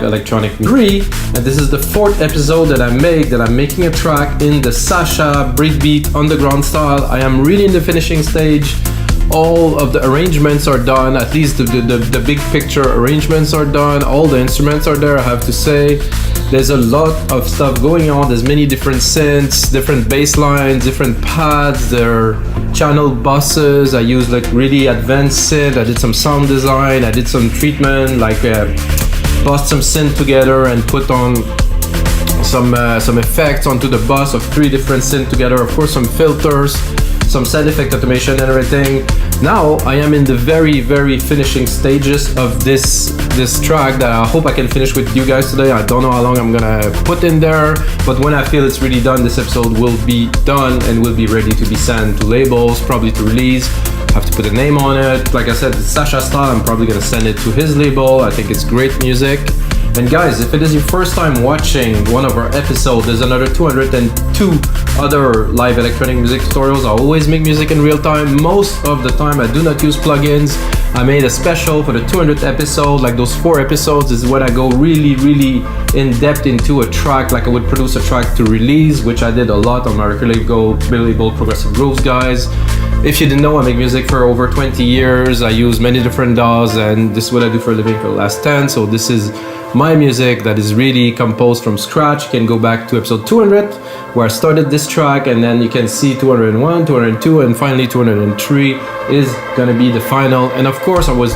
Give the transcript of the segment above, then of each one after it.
electronic three, and this is the 4th episode that I'm making a track in the Sasha breakbeat underground style. I am really in the finishing stage. All of the arrangements are done, at least the big picture arrangements are done. All the instruments are there, I have to say. There's a lot of stuff going on. There's many different synths, different bass lines, different pads. There are channel buses. I used like really advanced synth. I did some sound design. I did some treatment, like bust some synth together and put on some effects onto the bus of 3 different synths together. Of course, some filters, some sound effect automation and everything. Now I am in the very finishing stages of this track that I hope I can finish with you guys today. I don't know how long I'm gonna put in there, but when I feel it's really done, this episode will be done and will be ready to be sent to labels, probably to release. I have to put a name on it. Like I said, it's Sasha style. I'm probably gonna send it to his label. I think it's great music. And guys, if it is your first time watching one of our episodes, there's another 202 other live electronic music tutorials. I always make music in real time. Most of the time I do not use plugins. I made a special for the 200th episode. Like those 4 episodes is when I go really in depth into a track, like I would produce a track to release, which I did a lot on my label, Progressive Grooves, guys. If you didn't know, I make music for over 20 years. I use many different DAWs, and this is what I do for a living for the last 10. So this is my music that is really composed from scratch. You can go back to episode 200 where I started this track, and then you can see 201, 202, and finally 203 is gonna be the final. And of course I will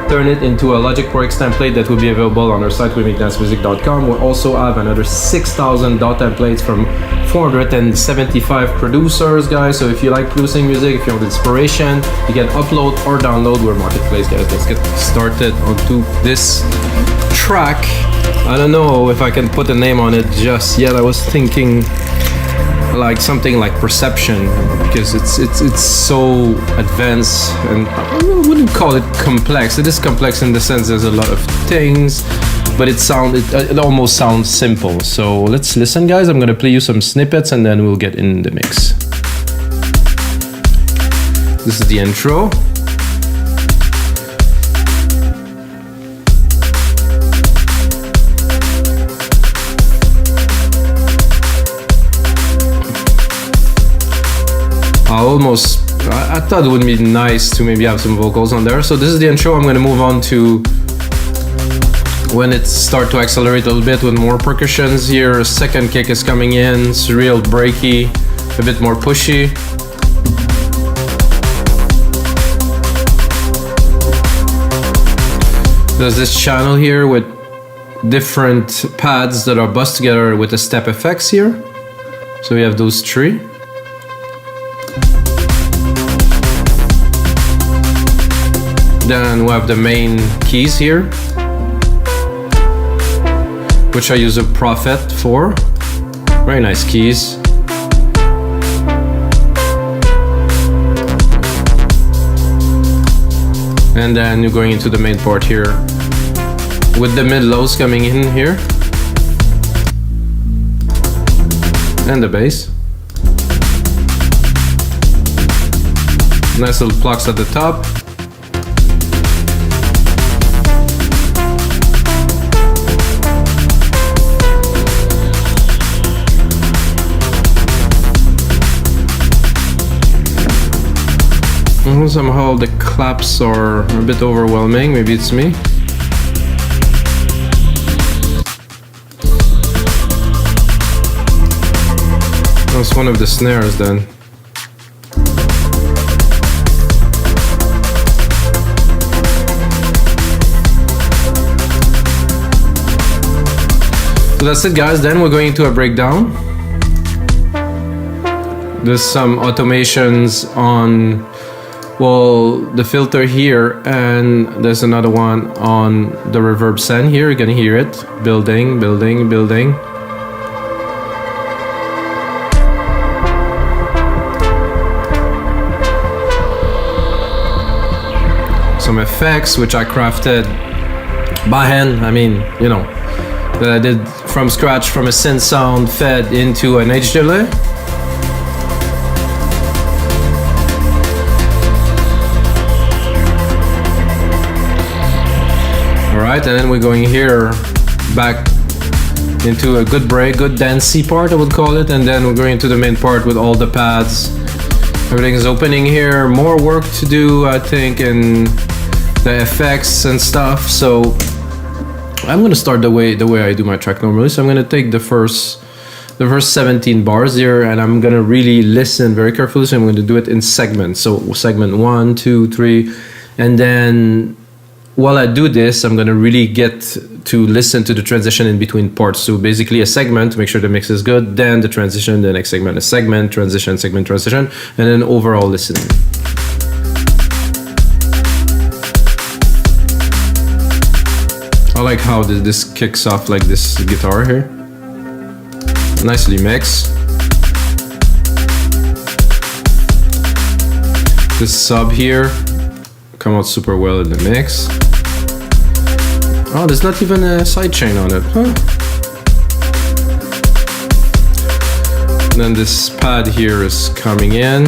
turn it into a Logic Pro X template that will be available on our site, wemakedancemusic.com. We'll also have another 6,000 DAW templates from 475 producers, guys. So if you like producing music, if you want inspiration, you can upload or download. We're Marketplace, guys. Let's get started onto this track. I don't know if I can put a name on it just yet. I was thinking like something like Perception, because it's so advanced, and I wouldn't call it complex. It is complex in the sense there's a lot of things, but it almost sounds simple. So let's listen, guys. I'm gonna play you some snippets and then we'll get in the mix. This is the intro. I thought it would be nice to maybe have some vocals on there. So this is the intro. I'm gonna move on to when it starts to accelerate a little bit with more percussions here. Second kick is coming in. It's real breaky, a bit more pushy. There's this channel here with different pads that are bussed together with the step effects here. So we have those 3. Then we have the main keys here, which I use a Prophet for. Very nice keys. And then you're going into the main part here with the mid-lows coming in here. And the bass. Nice little plucks at the top. Somehow the claps are a bit overwhelming. Maybe it's me. That's one of the snares then. So that's it, guys. Then we're going into a breakdown. There's some automations on, well, the filter here, and there's another one on the reverb send here. You're gonna hear it building. Some effects which I crafted by hand. I mean, you know, that I did from scratch, from a synth sound fed into an edge delay. Alright, and then we're going here back into a good break, good dancey part I would call it, and then we're going into the main part with all the pads. Everything is opening here, more work to do I think in the effects and stuff, so I'm gonna start the way I do my track normally. So I'm gonna take the first 17 bars here, and I'm gonna really listen very carefully. So I'm gonna do it in segments. So segment 1, 2, 3, and then while I do this, I'm gonna really get to listen to the transition in between parts. So basically a segment to make sure the mix is good, then the transition, the next segment, a segment, transition, segment, transition, and then overall listening. I like how this kicks off like this guitar here. Nicely mixed. This sub here come out super well in the mix. Oh, there's not even a sidechain on it, huh? And then this pad here is coming in.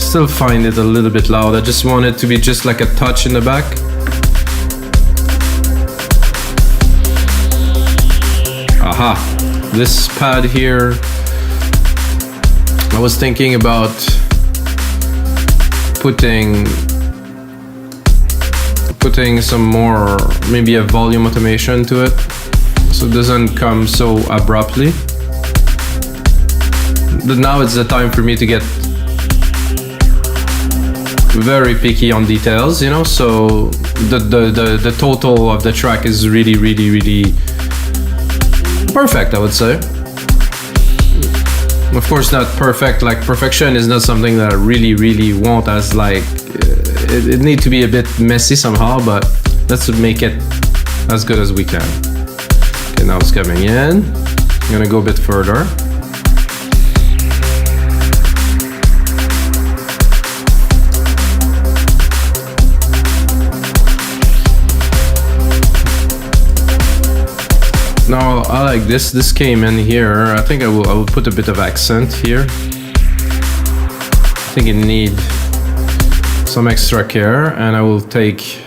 Still find it a little bit loud. I just want it to be just like a touch in the back. Aha, this pad here, I was thinking about putting some more, maybe a volume automation to it, so it doesn't come so abruptly. But now it's the time for me to get very picky on details, you know, so the total of the track is really perfect, I would say. Of course not perfect, like perfection is not something that I really want, as like it needs to be a bit messy somehow, but let's make it as good as we can. Okay, now it's coming in. I'm gonna go a bit further. Now I like this. This came in here. I think I will put a bit of accent here. I think it need some extra care, and I will take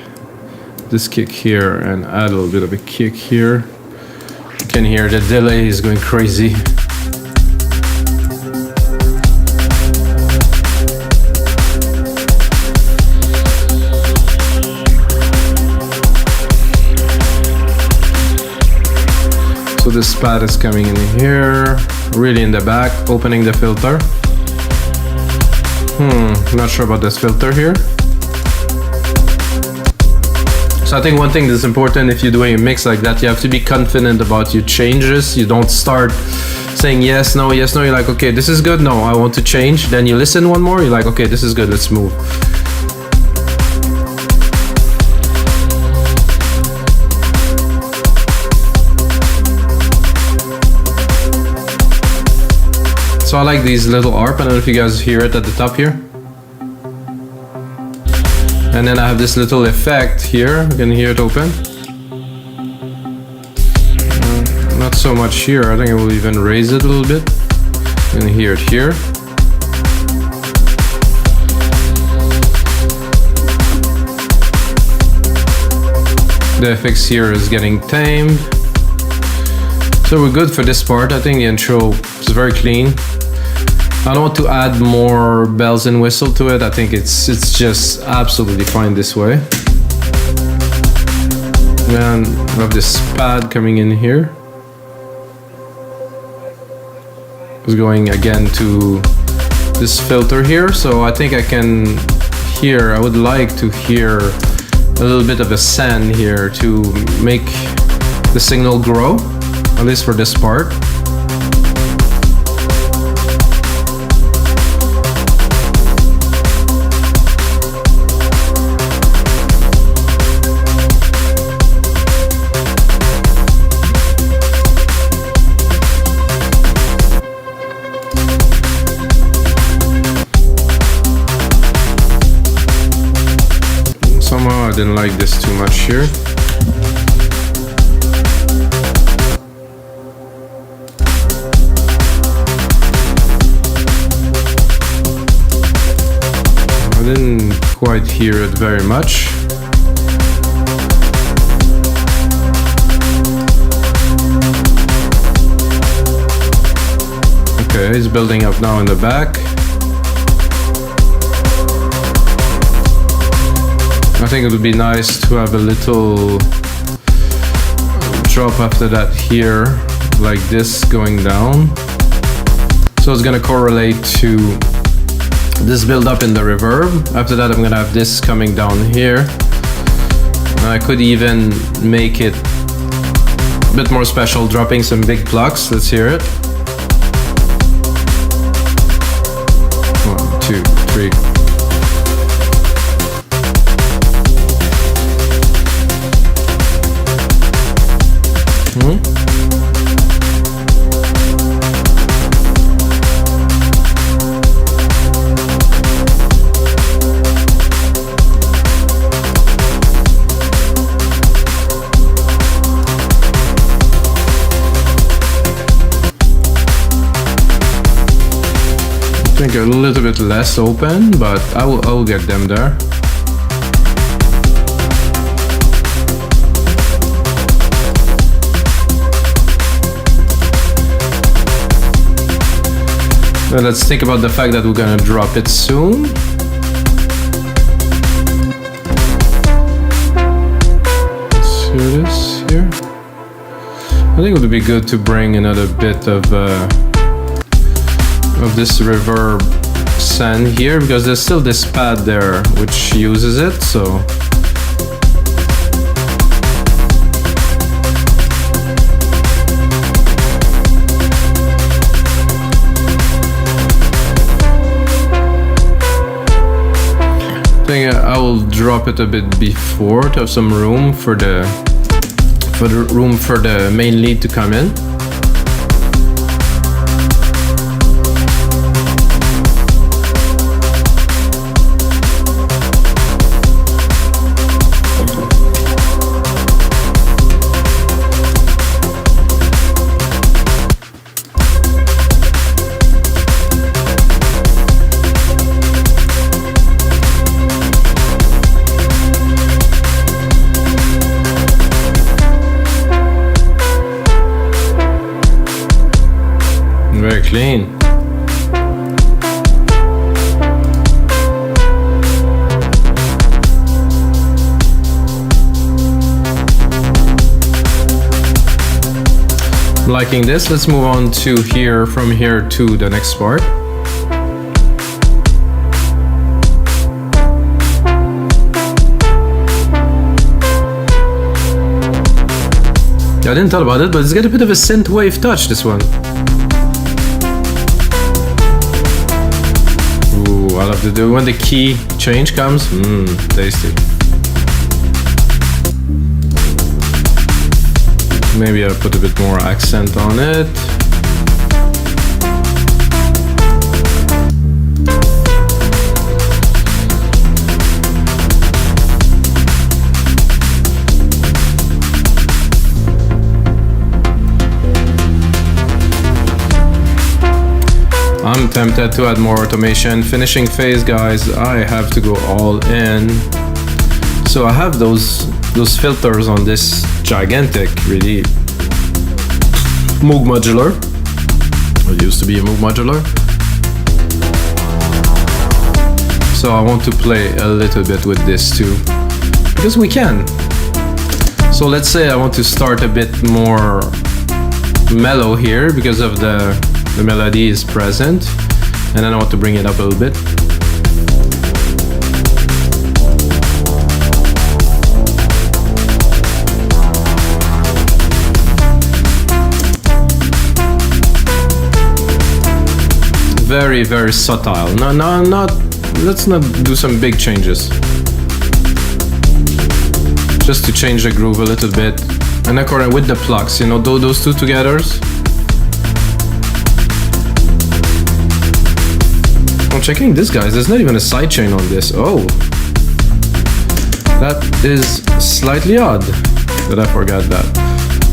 this kick here and add a little bit of a kick here. You can hear the delay is going crazy. So this pad is coming in here, really in the back, opening the filter. Not sure about this filter here. So I think one thing that's important if you're doing a mix like that, you have to be confident about your changes. You don't start saying yes, no, yes, no. You're like, okay, this is good, no, I want to change. Then you listen one more, you're like, okay, this is good, let's move. So I like these little ARP, I don't know if you guys hear it at the top here. And then I have this little effect here, you can hear it open. Not so much here, I think I will even raise it a little bit. You can hear it here. The FX here is getting tamed. So we're good for this part. I think the intro is very clean. I don't want to add more bells and whistle to it. I think it's just absolutely fine this way. Then we have this pad coming in here. It's going again to this filter here. So I think I can hear, I would like to hear a little bit of a send here to make the signal grow, at least for this part. Somehow I didn't like this too much here. I didn't quite hear it very much. Okay, it's building up now in the back. I think it would be nice to have a little drop after that here, like this going down. So it's gonna correlate to this build up in the reverb. After that, I'm gonna have this coming down here. I could even make it a bit more special, dropping some big plucks. Let's hear it. 1, 2, 3. I think a little bit less open, but I will get them there. Now let's think about the fact that we're gonna drop it soon. Let's hear this here. I think it would be good to bring another bit of this reverb send here, because there's still this pad there which uses it, so I think I will drop it a bit before to have some room for the main lead to come in. Very clean. I'm liking this. Let's move on to here, from here to the next part. I didn't thought about it, but it's got a bit of a synthwave touch, this one. I love to do when the key change comes. Tasty. Maybe I'll put a bit more accent on it. I'm tempted to add more automation. Finishing phase, guys, I have to go all in. So I have those filters on this gigantic, really Moog modular. It used to be a Moog modular. So I want to play a little bit with this too, because we can. So let's say I want to start a bit more mellow here because of the melody is present, and then I want to bring it up a little bit. Very, very subtle. Let's not do some big changes. Just to change the groove a little bit. And according with the plucks, you know, those two together. I'm checking this, guys. There's not even a sidechain on this. Oh, that is slightly odd that I forgot that.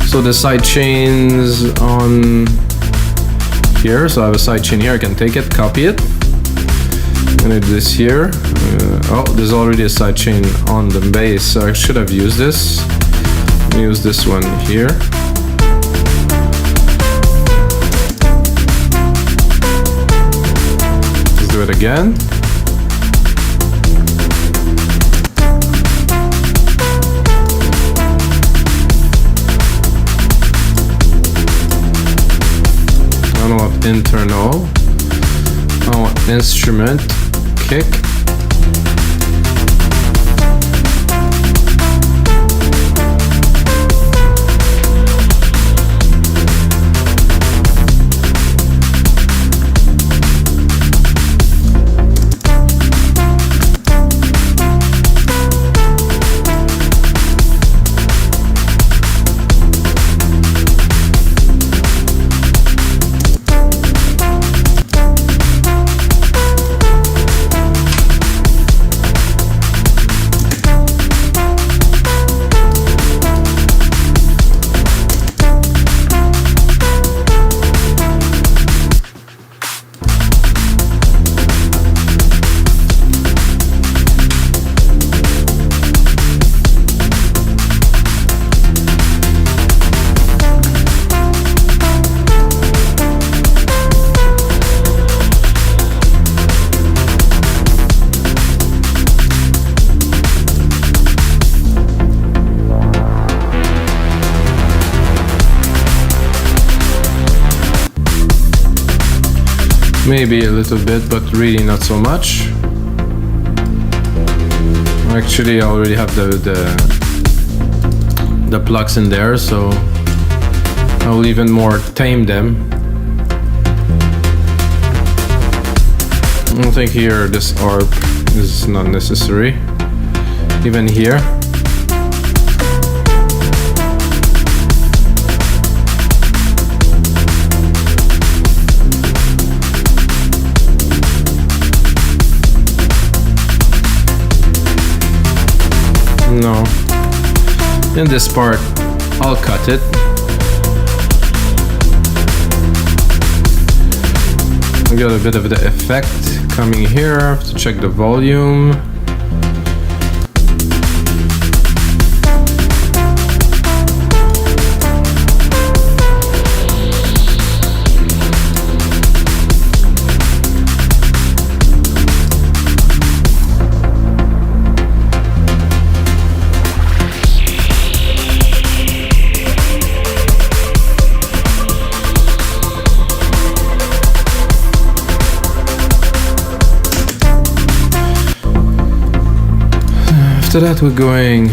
So the sidechains on here. So I have a sidechain here. I can take it, copy it. I'm gonna do this here. Oh, there's already a sidechain on the bass, so I should have used this. Use this one here. do it again. I want internal. I want instrument, kick. Maybe a little bit, but really not so much. Actually, I already have the plugs in there, so I will even more tame them. I don't think here this ARP is not necessary. Even here. No. In this part, I'll cut it. I got a bit of the effect coming here. I have to check the volume. After that, we're going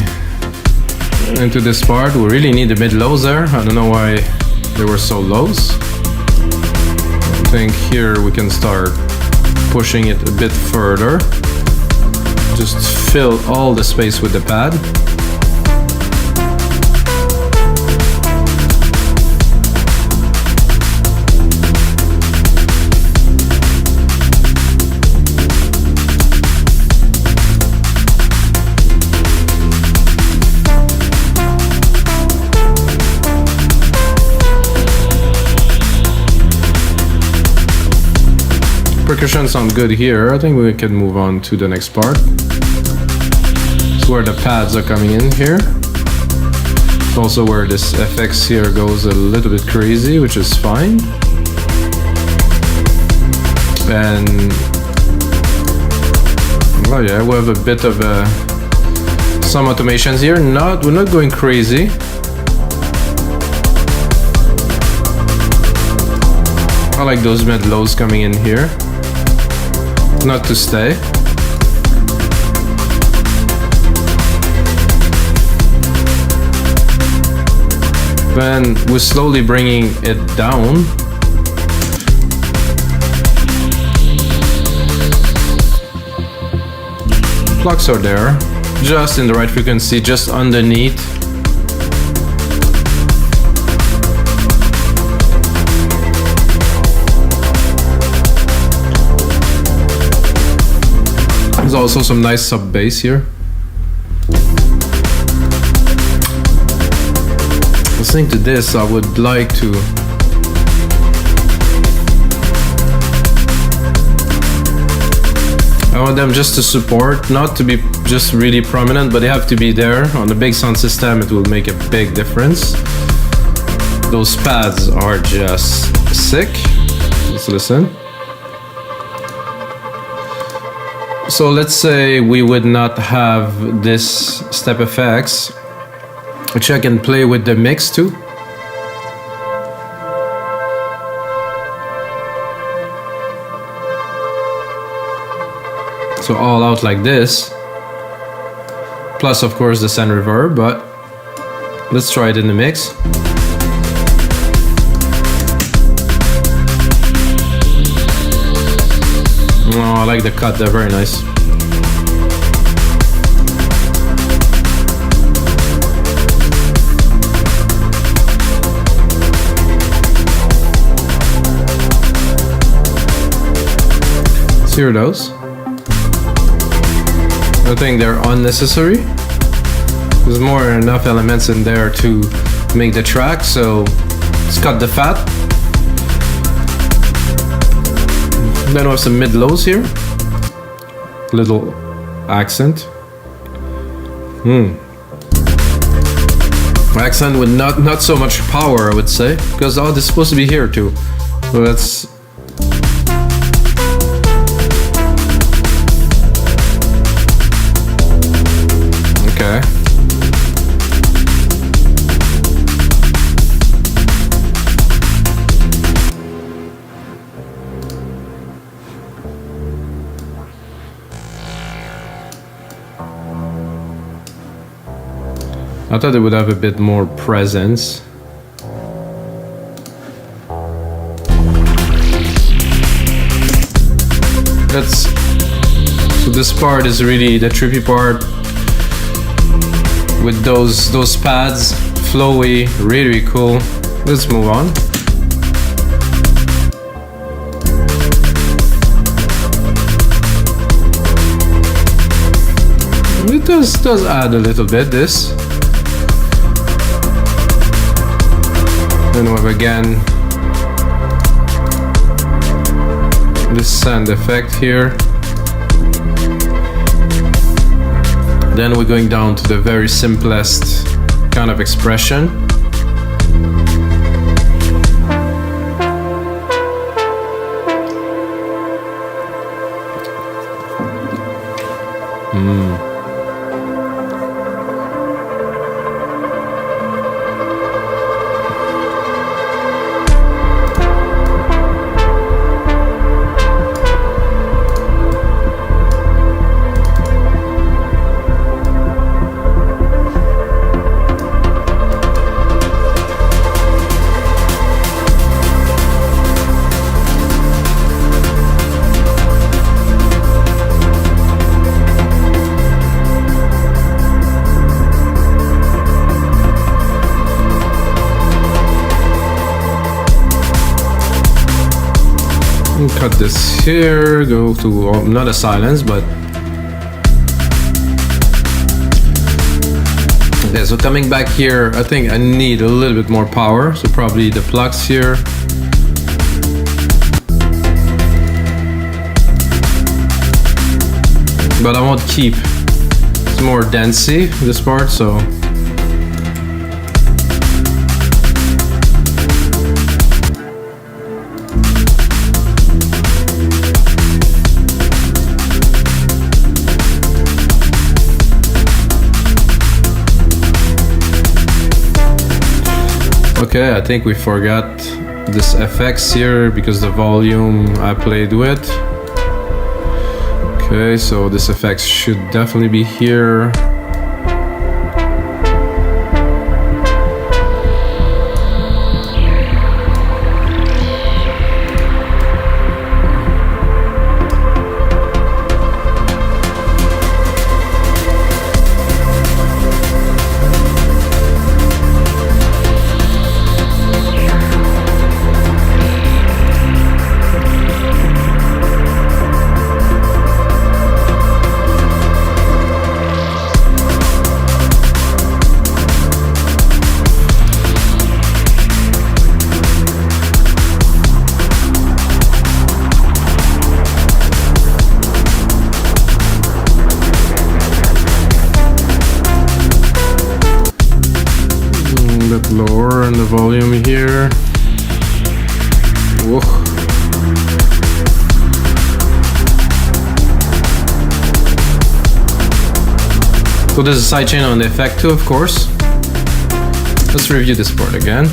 into this part. We really need the mid lows there. I don't know why they were so lows. I think here we can start pushing it a bit further. Just fill all the space with the pad. Percussion sound good here. I think we can move on to the next part. It's where the pads are coming in here. It's also where this FX here goes a little bit crazy, which is fine. And oh yeah, we have a bit of some automations here. We're not going crazy. I like those mid lows coming in here. Not to stay. Then we're slowly bringing it down. Plugs are there, just in the right frequency, just underneath. There's also some nice sub bass here. Listening to this, I would like to I want them just to support, not to be just really prominent, but they have to be there. On the big sound system, it will make a big difference. Those pads are just sick. Let's listen. So let's say we would not have this step effects, which I can play with the mix too. So all out like this, plus of course the send reverb, but let's try it in the mix. Oh, I like the cut, they're very nice. Let's hear those. I think they're unnecessary. There's more than enough elements in there to make the track, so let's cut the fat. Then we have some mid-lows here. Little accent. Accent with not so much power, I would say, because this is supposed to be here too. So that's. Okay. I thought it would have a bit more presence. So this part is really the trippy part with those pads, flowy, really cool. Let's move on. It does add a little bit, this. Then we have again this sand effect here. Then we're going down to the very simplest kind of expression. Cut this here, go to not a silence, but okay. So coming back here, I think I need a little bit more power, so probably the plucks here. But I won't keep. It's more dancey this part, so. Okay, I think we forgot this FX here because the volume I played with. Okay, so this FX should definitely be here. Lower in the volume here. Whoa. So there's a sidechain on the effect too, of course. Let's review this board again.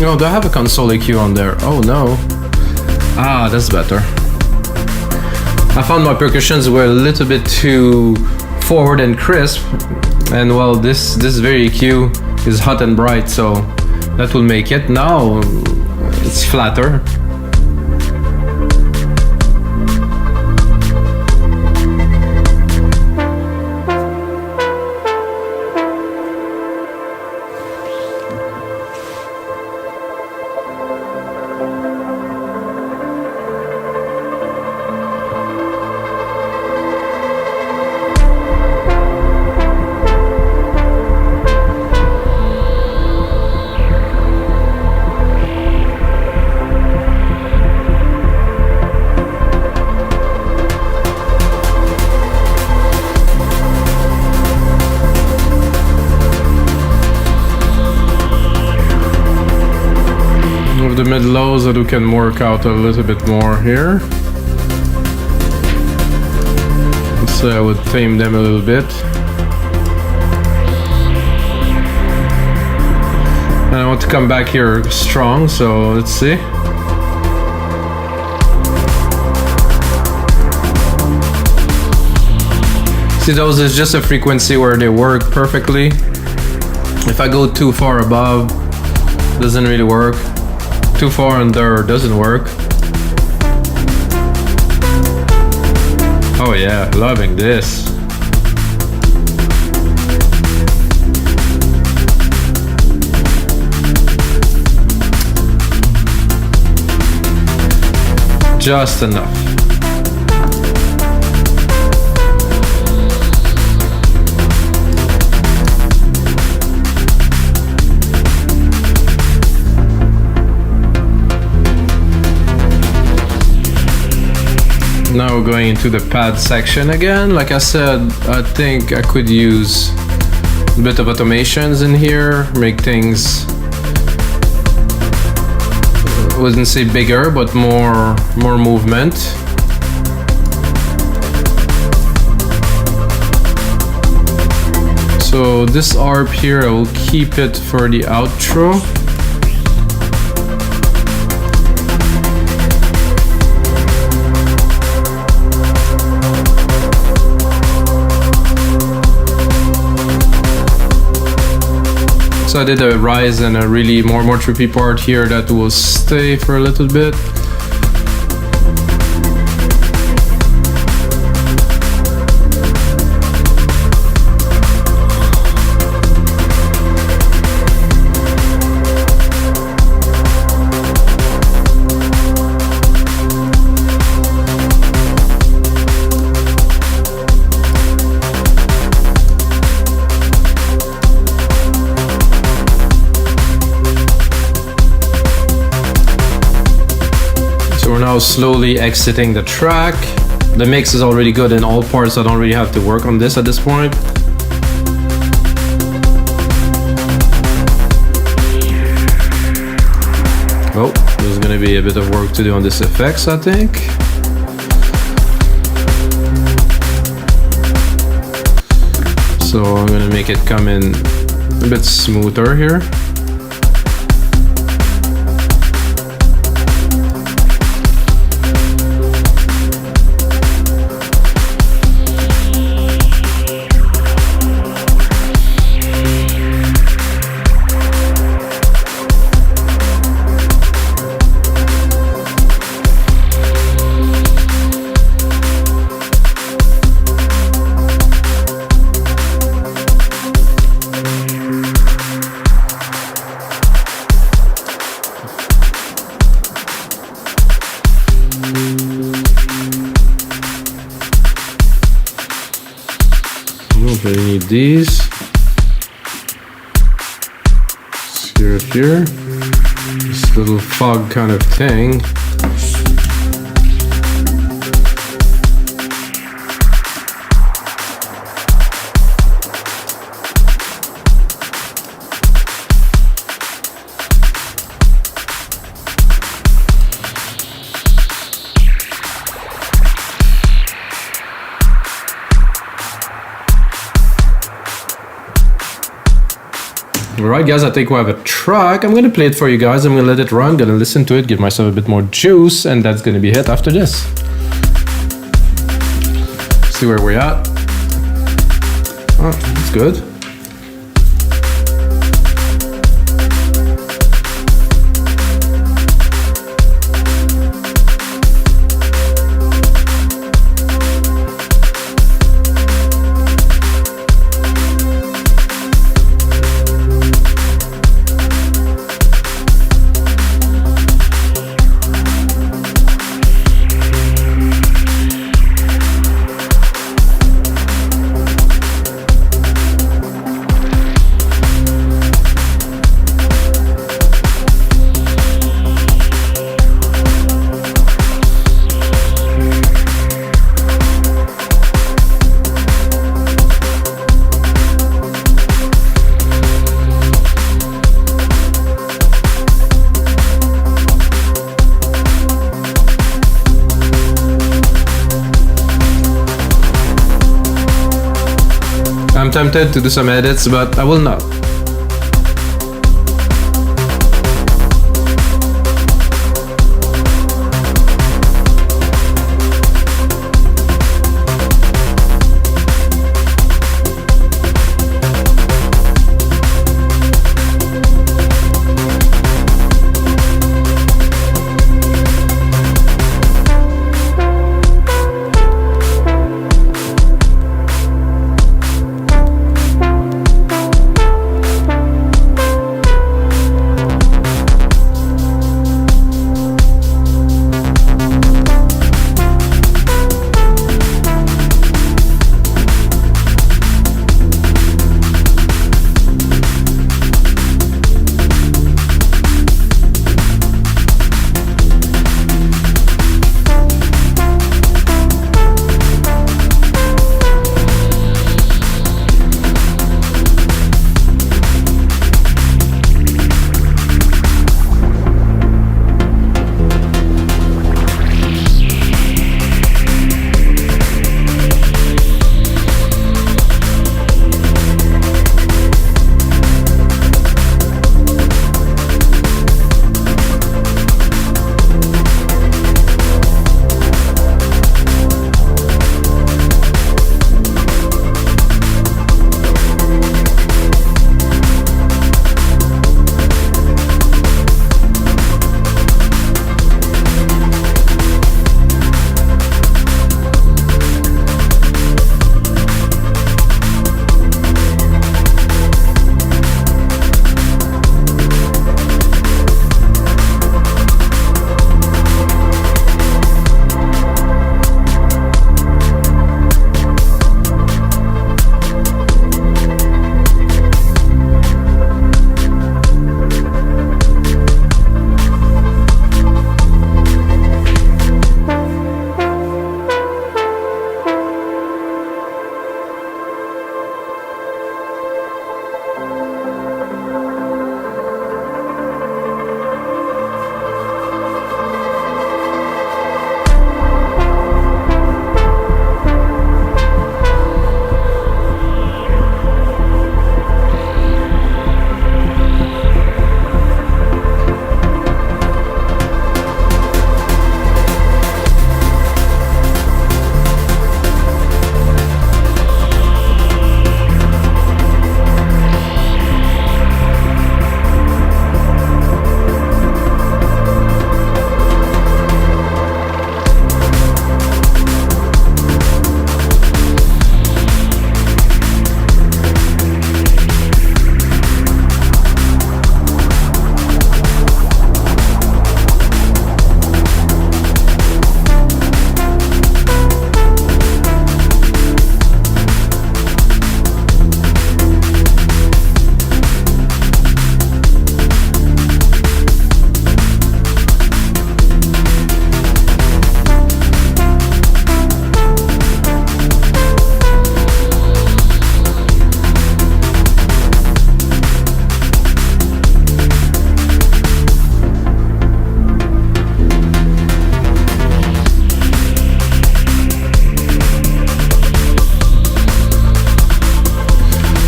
Oh, do I have a console EQ on there? Oh no. Ah, that's better. I found my percussions were a little bit too forward and crisp, and well, this very EQ is hot and bright, so that will make it. Now it's flatter. The mid lows that we can work out a little bit more here. So I would tame them a little bit. And I want to come back here strong, so let's see. See, those is just a frequency where they work perfectly. If I go too far above, doesn't really work. Too far under doesn't work. Oh yeah, loving this. Just enough. Now we're going into the pad section again. Like I said, I think I could use a bit of automations in here, make things, I wouldn't say bigger, but more movement. So this ARP here, I will keep it for the outro. So I did a rise and a really more trippy part here that will stay for a little bit. Now slowly exiting the track. The mix is already good in all parts, so I don't really have to work on this at this point. Oh, there's gonna be a bit of work to do on this effects, I think. So I'm gonna make it come in a bit smoother here. I need these. Here. This little fog kind of thing. Alright guys, I think we have a track. I'm gonna play it for you guys. I'm gonna let it run, gonna listen to it, give myself a bit more juice, and that's gonna be it after this. See where we're at. Oh, that's good. I'm tempted to do some edits, but I will not.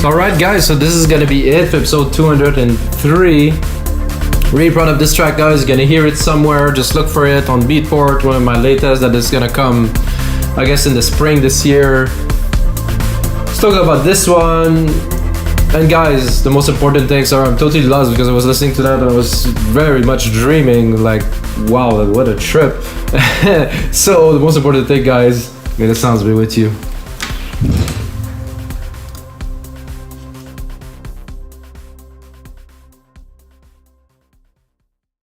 Alright guys, so this is gonna be it for episode 203. Really proud of this track, guys. You're gonna hear it somewhere. Just look for it on Beatport, one of my latest that is gonna come, I guess, in the spring this year. Let's talk about this one. And guys, the most important thing, sorry, I'm totally lost because I was listening to that and I was very much dreaming, like, wow, what a trip. So the most important thing, guys, may the sounds be with you.